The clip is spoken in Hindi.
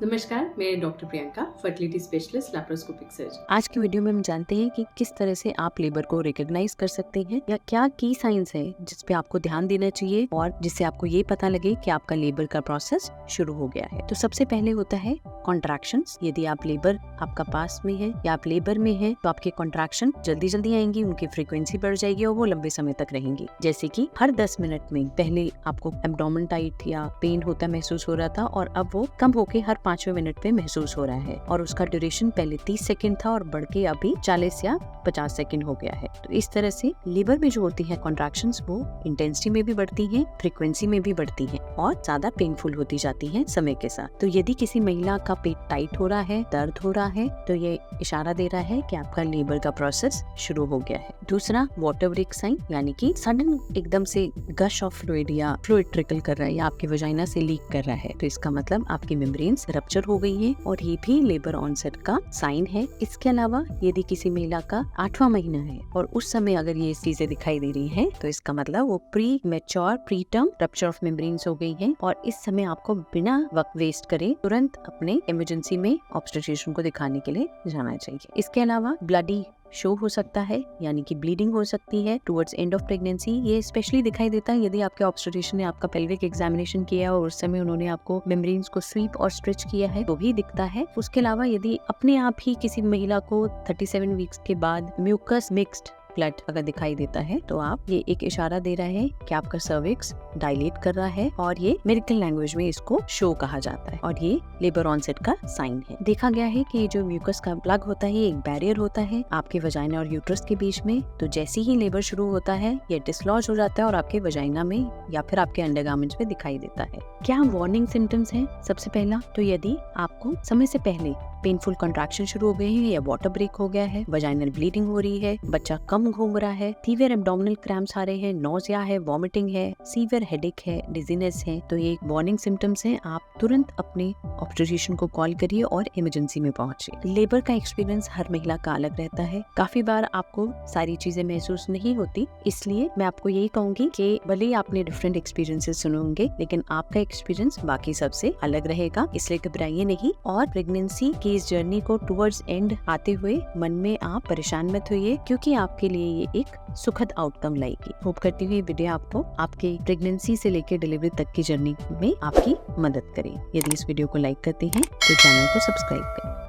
नमस्कार, मैं doctor Priyanka, fertility specialist, laparoscopic surgeon. आज की वीडियो में हम जानते हैं कि किस तरह से आप लेबर को रिकॉग्नाइज कर सकते हैं या क्या की साइंस है जिस पे आपको ध्यान देना चाहिए और जिससे आपको ये पता लगे कि आपका लेबर का प्रोसेस शुरू हो गया है। तो सबसे पहले होता है कॉन्ट्रैक्शंस। यदि आप लेबर आपका पास में है या आप लेबर में है तो आपके कॉन्ट्रैक्शन जल्दी जल्दी आएंगी, उनकी फ्रीक्वेंसी बढ़ जाएगी और वो लंबे समय तक रहेंगी। जैसे कि हर 10 मिनट में पहले आपको एब्डोमेन टाइट या पेन होता महसूस हो रहा था और अब वो कम होके हर 5वें मिनट पे महसूस हो रहा है और उसका ड्यूरेशन पहले 30 सेकंड था और बढ़ के अभी 40 या 50 सेकंड हो गया है। तो इस तरह से लेबर में जो होती है कॉन्ट्रैक्शंस वो इंटेंसिटी में भी बढ़ती हैं, फ्रीक्वेंसी में भी बढ़ती हैं और ज्यादा पेनफुल होती जाती हैं समय के साथ। तो यदि किसी महिला का पेट टाइट हो रहा है, दर्द हो रहा है, तो ये इशारा दे रहा है कि आपका लेबर का प्रोसेस शुरू हो गया है। दूसरा वाटर ब्रेक साइन, यानी कि सडन एकदम से गश ऑफ फ्लूइड या फ्लूइड ट्रिकल कर रहा है या आपके वजाइना से लीक कर रहा है, तो इसका मतलब आपकी मेम्ब्रेन्स रप्चर हो गई है और ये भी लेबर ऑनसेट का साइन है। इसके अलावा यदि किसी महिला का 8वां महीना है और उस समय अगर ये चीजें दिखाई दे रही हैं, तो इसका मतलब वो pre mature pre term rupture of membranes हो गई है और इस समय आपको बिना वक्त वेस्ट करे तुरंत अपने इमरजेंसी में ऑब्स्टेट्रिशियन को दिखाने के लिए जाना चाहिए। इसके अलावा ब्लडी शो हो सकता है, यानी कि ब्लीडिंग हो सकती है टुवर्ड्स एंड ऑफ प्रेगनेंसी। ये स्पेशली दिखाई देता है यदि आपके ऑब्स्टेट्रिशियन ने आपका पेल्विक एग्जामिनेशन किया और उस समय उन्होंने आपको मेम्ब्रेन्स को स्वीप और स्ट्रेच किया है तो भी दिखता है। उसके अलावा यदि अपने आप ही किसी महिला को 37 वीक्स के बाद म्यूकस मिक्स्ड ब्लड अगर दिखाई देता है तो आप ये एक इशारा दे रहा है कि आपका सर्विक्स डायलेट कर रहा है और ये मेडिकल लैंग्वेज में इसको शो कहा जाता है और ये लेबर ऑनसेट का साइन है। देखा गया है कि जो म्यूकस का प्लग होता है एक बैरियर होता है आपके वजाइना और यूट्रस के बीच में, तो जैसे ही लेबर शुरू होता है ये डिसलॉज हो जाता है और आपके वजाइना में या फिर आपके अंडरगारमेंट्स में दिखाई देता है। क्या वार्निंग सिम्टम्स हैं? सबसे पहला तो यदि आपको समय से पहले पेनफुल कंट्रैक्शन शुरू हो गए हैं या वाटर ब्रेक हो गया है, वजाइनल ब्लीडिंग हो रही है, बच्चा कम घूम रहा है, सीवियर एब्डोमिनल क्रैम्प्स आ रहे हैं, नोजिया है, वॉमिटिंग है, सीवियर हेडेक है, डिजीनेस है, तो ये वार्निंग सिम्टम्स हैं। आप तुरंत अपने ऑब्स्टेट्रिशियन को कॉल करिए और इमरजेंसी में पहुंचिए। लेबर का एक्सपीरियंस हर महिला का अलग रहता है। काफी बार आपको सारी चीजें महसूस नहीं होती, इसलिए मैं आपको यही कहूंगी कि भले ही आपने डिफरेंट एक्सपीरियंसेस सुने होंगे लेकिन आपका एक्सपीरियंस बाकी सबसे अलग रहेगा, इसलिए घबराइए नहीं और प्रेगनेंसी की इस जर्नी को टुवर्ड्स एंड आते हुए मन में आप परेशान मत होइए, क्योंकि आपके लिए ये एक सुखद आउटकम लाएगी। होप करती हुई वीडियो आपको आपके प्रेगनेंसी से लेकर डिलीवरी तक की जर्नी में आपकी मदद करे। यदि इस वीडियो को लाइक करते हैं तो चैनल को सब्सक्राइब करें।